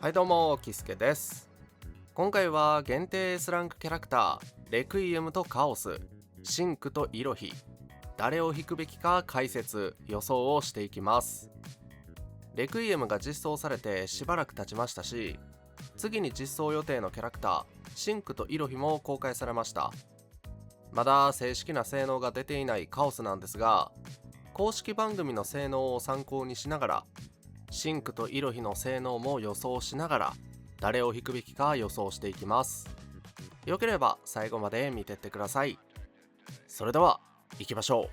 はいどうも、キスケです。今回は限定 S ランクキャラクター、レクイエムとカオス、シンクとイロヒ、誰を引くべきか解説、予想をしていきます。レクイエムが実装されてしばらく経ちましたし、次に実装予定のキャラクター、シンクとイロヒも公開されました。まだ正式な性能が出ていないカオスなんですが、公式番組の性能を参考にしながら、シンクとイロヒの性能も予想しながら、誰を引くべきか予想していきます。よければ最後まで見てってください。それでは行きましょう。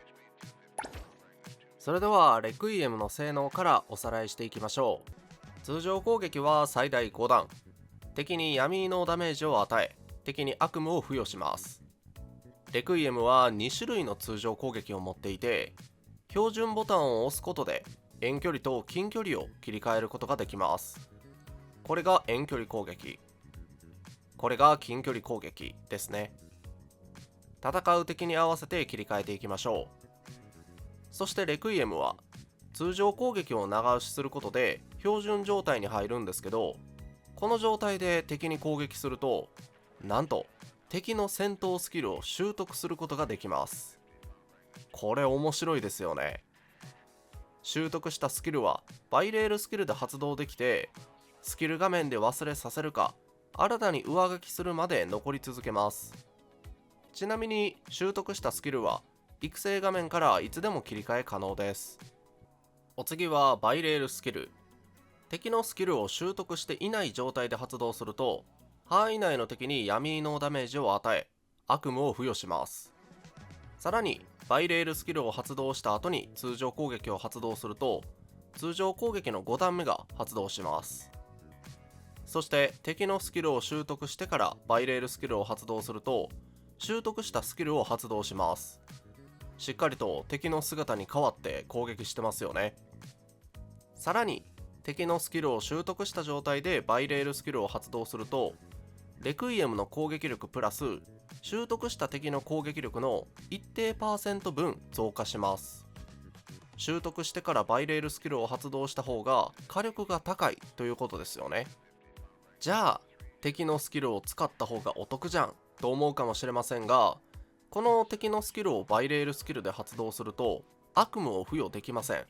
それではレクイエムの性能からおさらいしていきましょう。通常攻撃は最大5段、敵に闇異能ダメージを与え、敵に悪夢を付与します。レクイエムは2種類の通常攻撃を持っていて、標準ボタンを押すことで遠距離と近距離を切り替えることができます。これが遠距離攻撃、これが近距離攻撃ですね。戦う敵に合わせて切り替えていきましょう。そしてレクイエムは通常攻撃を長押しすることで標準状態に入るんですけど、この状態で敵に攻撃すると、なんと敵の戦闘スキルを習得することができます。これ面白いですよね。習得したスキルはバイレールスキルで発動できて、スキル画面で忘れさせるか新たに上書きするまで残り続けます。ちなみに習得したスキルは育成画面からいつでも切り替え可能です。お次はバイレールスキル。敵のスキルを習得していない状態で発動すると、範囲内の敵に闇異能ダメージを与え、悪夢を付与します。さらにバイレールスキルを発動した後に通常攻撃を発動すると、通常攻撃の5段目が発動します。そして敵のスキルを習得してからバイレールスキルを発動すると、習得したスキルを発動します。しっかりと敵の姿に変わって攻撃してますよね。さらに敵のスキルを習得した状態でバイレールスキルを発動すると、レクイエムの攻撃力プラス習得した敵の攻撃力の一定パーセント分増加します。習得してからバイレールスキルを発動した方が火力が高いということですよね。じゃあ敵のスキルを使った方がお得じゃんと思うかもしれませんが、この敵のスキルをバイレールスキルで発動すると悪夢を付与できません。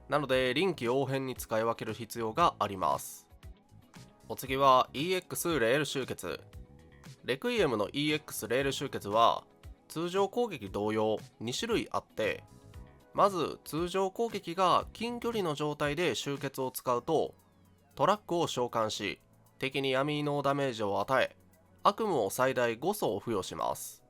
なので臨機応変に使い分ける必要があります。お次は EX レール集結。レクイエムの EX レール集結は通常攻撃同様2種類あって、まず通常攻撃が近距離の状態で集結を使うと、トラックを召喚し敵に闇異能ダメージを与え、悪夢を最大5層付与します。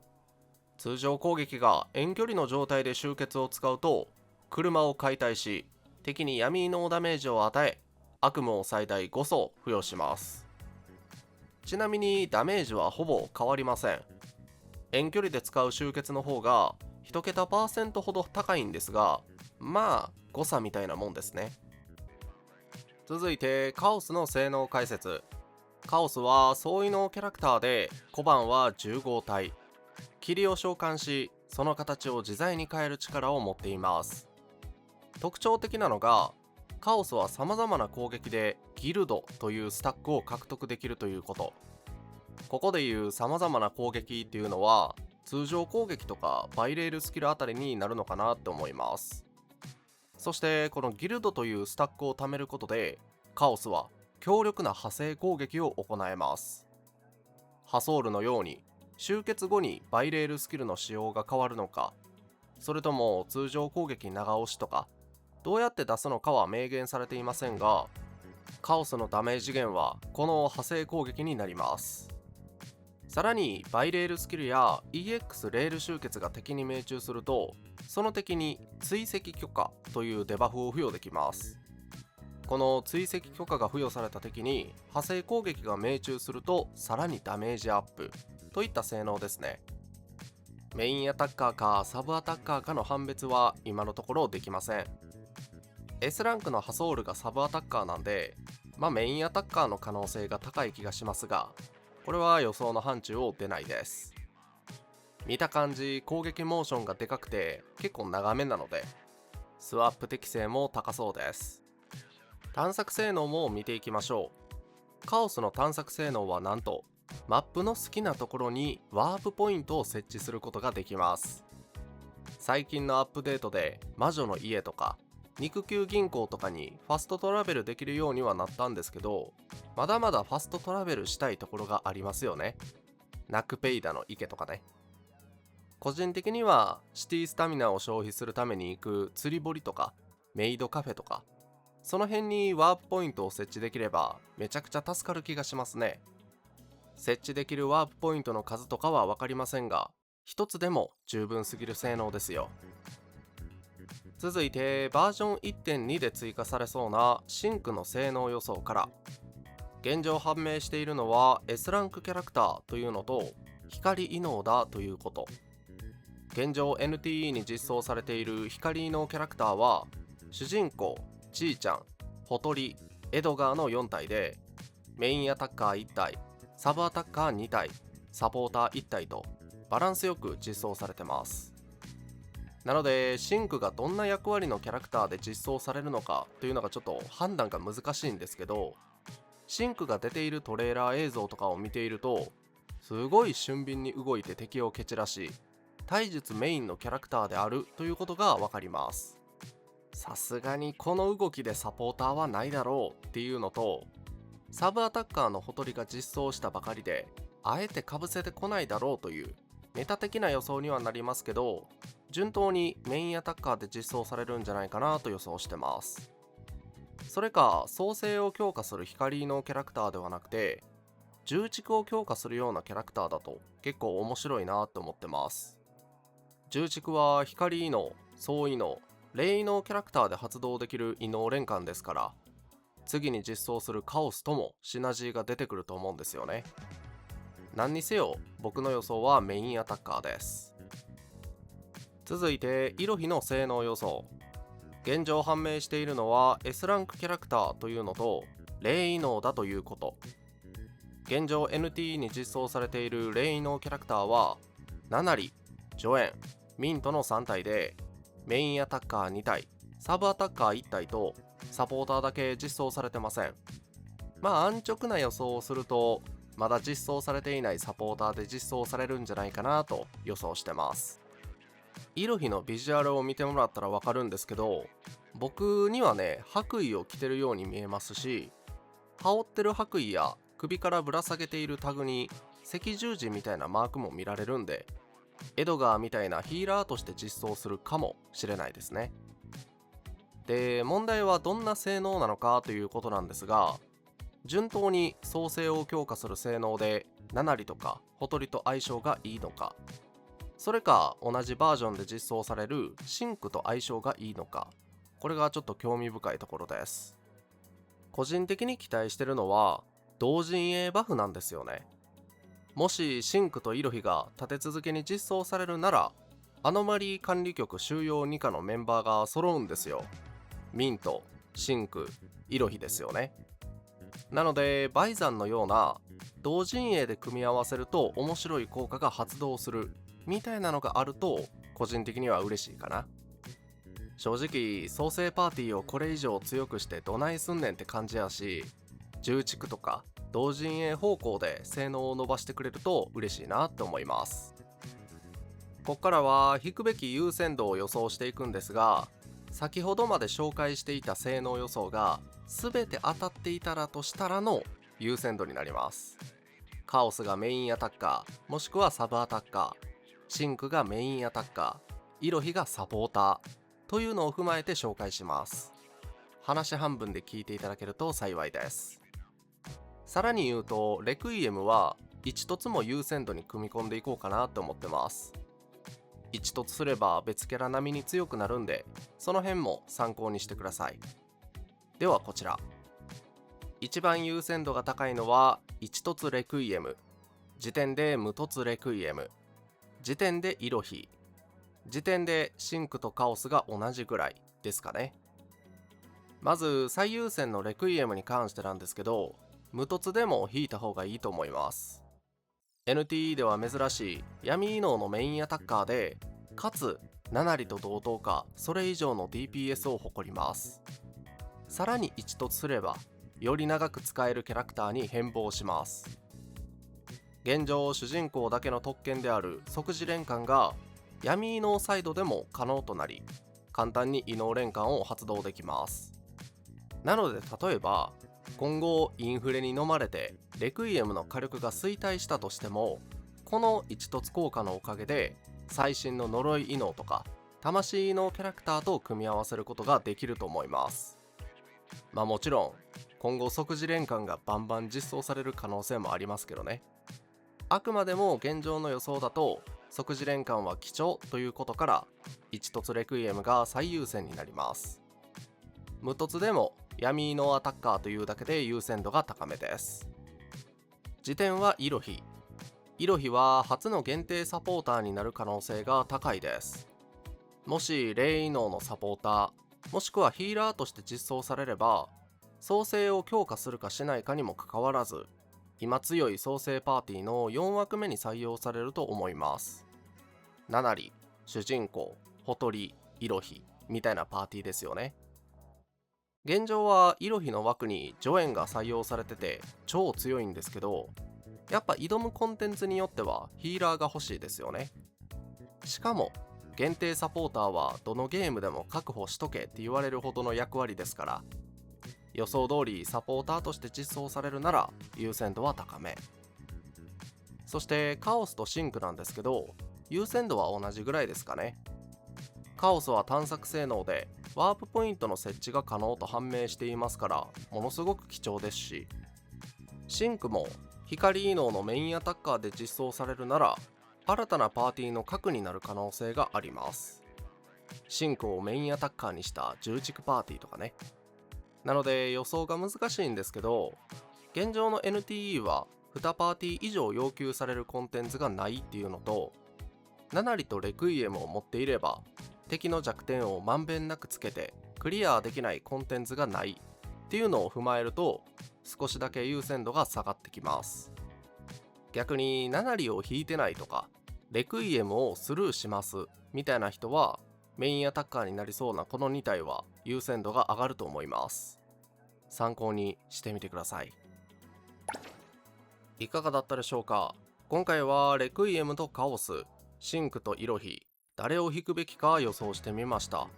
通常攻撃が遠距離の状態で集結を使うと、車を解体し敵に闇異能ダメージを与え、悪夢を最大5層付与します。ちなみにダメージはほぼ変わりません。遠距離で使う集結の方が1桁パーセントほど高いんですが、まあ誤差みたいなもんですね。続いてカオスの性能解説。カオスは総異能キャラクターで、小判は10号体、霧を召喚しその形を自在に変える力を持っています。特徴的なのが、カオスは様々な攻撃でギルドというスタックを獲得できるということ。ここでいう様々な攻撃っていうのは通常攻撃とかバイレールスキルあたりになるのかなって思います。そしてこのギルドというスタックを貯めることで、カオスは強力な派生攻撃を行えます。ハソールのように集結後にバイレールスキルの使用が変わるのか、それとも通常攻撃長押しとか、どうやって出すのかは明言されていませんが、カオスのダメージ源はこの派生攻撃になります。さらにバイレールスキルや EX レール集結が敵に命中すると、その敵に追跡許可というデバフを付与できます。この追跡許可が付与された敵に派生攻撃が命中すると、さらにダメージアップといった性能ですね。メインアタッカーかサブアタッカーかの判別は今のところできません。 S ランクのハソールがサブアタッカーなんで、メインアタッカーの可能性が高い気がしますが、これは予想の範疇を出ないです。見た感じ攻撃モーションがでかくて結構長めなので、スワップ適性も高そうです。探索性能も見ていきましょう。カオスの探索性能はなんとマップの好きなところにワープポイントを設置することができます。最近のアップデートで魔女の家とか肉球銀行とかにファストトラベルできるようにはなったんですけど、まだまだファストトラベルしたいところがありますよね。ナクペイダの池とかね。個人的にはシティスタミナを消費するために行く釣り堀とかメイドカフェとか、その辺にワープポイントを設置できればめちゃくちゃ助かる気がしますね。設置できるワープポイントの数とかは分かりませんが、一つでも十分すぎる性能ですよ。続いてバージョン 1.2 で追加されそうなシンクの性能予想から。現状判明しているのは S ランクキャラクターというのと光異能だということ。現状 NTE に実装されている光異能キャラクターは主人公、ちーちゃん、ほとり、エドガーの4体で、メインアタッカー1体、サブアタッカー2体、サポーター1体とバランスよく実装されてます。なのでシンクがどんな役割のキャラクターで実装されるのかというのがちょっと判断が難しいんですけど、シンクが出ているトレーラー映像とかを見ていると、すごい俊敏に動いて敵を蹴散らし、体術メインのキャラクターであるということがわかります。さすがにこの動きでサポーターはないだろうっていうのと、サブアタッカーのほとりが実装したばかりであえて被せてこないだろうというメタ的な予想にはなりますけど、順当にメインアタッカーで実装されるんじゃないかなと予想してます。それか創生を強化する光のキャラクターではなくて、重蓄を強化するようなキャラクターだと結構面白いなと思ってます。重蓄は光異能、総異能、霊異能キャラクターで発動できる異能連環ですから、次に実装するカオスともシナジーが出てくると思うんですよね。何にせよ僕の予想はメインアタッカーです。続いてイロヒの性能予想。現状判明しているのは S ランクキャラクターというのと霊異能だということ。現状 NTE に実装されている霊異能キャラクターはナナリ、ジョエン、ミントの3体で、メインアタッカー2体、サブアタッカー1体とサポーターだけ実装されてません。安直な予想をすると、まだ実装されていないサポーターで実装されるんじゃないかなと予想してます。イロヒのビジュアルを見てもらったらわかるんですけど、僕にはね、白衣を着てるように見えますし、羽織ってる白衣や首からぶら下げているタグに赤十字みたいなマークも見られるんで、エドガーみたいなヒーラーとして実装するかもしれないですね。で、問題はどんな性能なのかということなんですが、順当に創生を強化する性能でナナリとかホトリと相性がいいのか、それか同じバージョンで実装されるシンクと相性がいいのか、これがちょっと興味深いところです。個人的に期待してるのは同陣営バフなんですよね。もしシンクとイロヒが立て続けに実装されるなら、アノマリー管理局収容2課のメンバーが揃うんですよ。ミント、シンク、イロヒですよね。なのでバイザンのような同陣営で組み合わせると面白い効果が発動するみたいなのがあると個人的には嬉しいかな。正直創生パーティーをこれ以上強くしてどないすんねんって感じやし、重蓄とか同陣営方向で性能を伸ばしてくれると嬉しいなって思います。ここからは引くべき優先度を予想していくんですが、先ほどまで紹介していた性能予想が全て当たっていたらとしたらの優先度になります。カオスがメインアタッカーもしくはサブアタッカー、シンクがメインアタッカー、イロヒがサポーターというのを踏まえて紹介します。話半分で聞いていただけると幸いです。さらに言うとレクイエムは一突も優先度に組み込んでいこうかなと思ってます。一突すれば別キャラ並みに強くなるんで、その辺も参考にしてください。ではこちら、一番優先度が高いのは一突レクイエム、時点で無突レクイエム、時点でイロヒ、時点でシンクとカオスが同じぐらいですかね。まず最優先のレクイエムに関してなんですけど、無突でも引いた方がいいと思います。 NTE では珍しい闇異能のメインアタッカーで、かつナナリと同等かそれ以上の DPS を誇ります。さらに一突すればより長く使えるキャラクターに変貌します。現状主人公だけの特権である即時連関が闇異能サイドでも可能となり、簡単に異能連関を発動できます。なので例えば今後インフレに飲まれてレクイエムの火力が衰退したとしても、この一突効果のおかげで最新の呪い異能とか魂異能キャラクターと組み合わせることができると思います。もちろん今後即時連関がバンバン実装される可能性もありますけどね。あくまでも現状の予想だと即時連関は貴重ということから一突レクイエムが最優先になります。無突でも闇のアタッカーというだけで優先度が高めです。次点はイロヒ。イロヒは初の限定サポーターになる可能性が高いです。もし霊異能のサポーターもしくはヒーラーとして実装されれば、創生を強化するかしないかにもかかわらず今強い創生パーティーの4枠目に採用されると思います。ナナリ、主人公、ホトリ、イロヒみたいなパーティーですよね。現状はイロヒの枠にジョエンが採用されてて超強いんですけど、やっぱ挑むコンテンツによってはヒーラーが欲しいですよね。しかも限定サポーターはどのゲームでも確保しとけって言われるほどの役割ですから、予想通りサポーターとして実装されるなら優先度は高め。そしてカオスとシンクなんですけど、優先度は同じぐらいですかね。カオスは探索性能でワープポイントの設置が可能と判明していますからものすごく貴重ですし、シンクも光異能のメインアタッカーで実装されるなら新たなパーティーの核になる可能性があります。シンクをメインアタッカーにした重軸パーティーとかね。なので予想が難しいんですけど、現状の NTE は2パーティー以上要求されるコンテンツがないっていうのと、ナナリとレクイエムを持っていれば敵の弱点をまんべんなくつけてクリアできないコンテンツがないっていうのを踏まえると少しだけ優先度が下がってきます。逆にナナリを引いてないとかレクイエムをスルーしますみたいな人はメインアタッカーになりそうなこの2体は優先度が上がると思います。参考にしてみてください。いかがだったでしょうか。今回はレクイエムとカオス、シンクとイロヒ、誰を引くべきか予想してみました。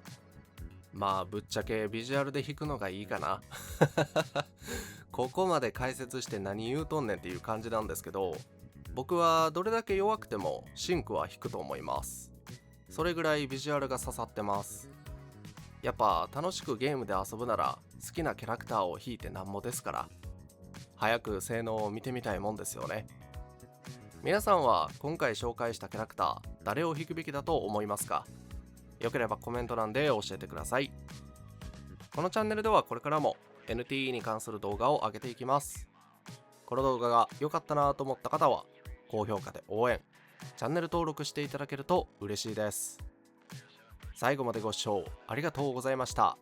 ぶっちゃけビジュアルで引くのがいいかなここまで解説して何言うとんねんっていう感じなんですけど、僕はどれだけ弱くてもシンクは引くと思います。それぐらいビジュアルが刺さってます。やっぱ楽しくゲームで遊ぶなら好きなキャラクターを引いてなんもですから、早く性能を見てみたいもんですよね。皆さんは今回紹介したキャラクター誰を引くべきだと思いますか？よければコメント欄で教えてください。このチャンネルではこれからも NTE に関する動画を上げていきます。この動画が良かったなと思った方は高評価で応援、チャンネル登録していただけると嬉しいです。最後までご視聴ありがとうございました。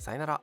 さよなら。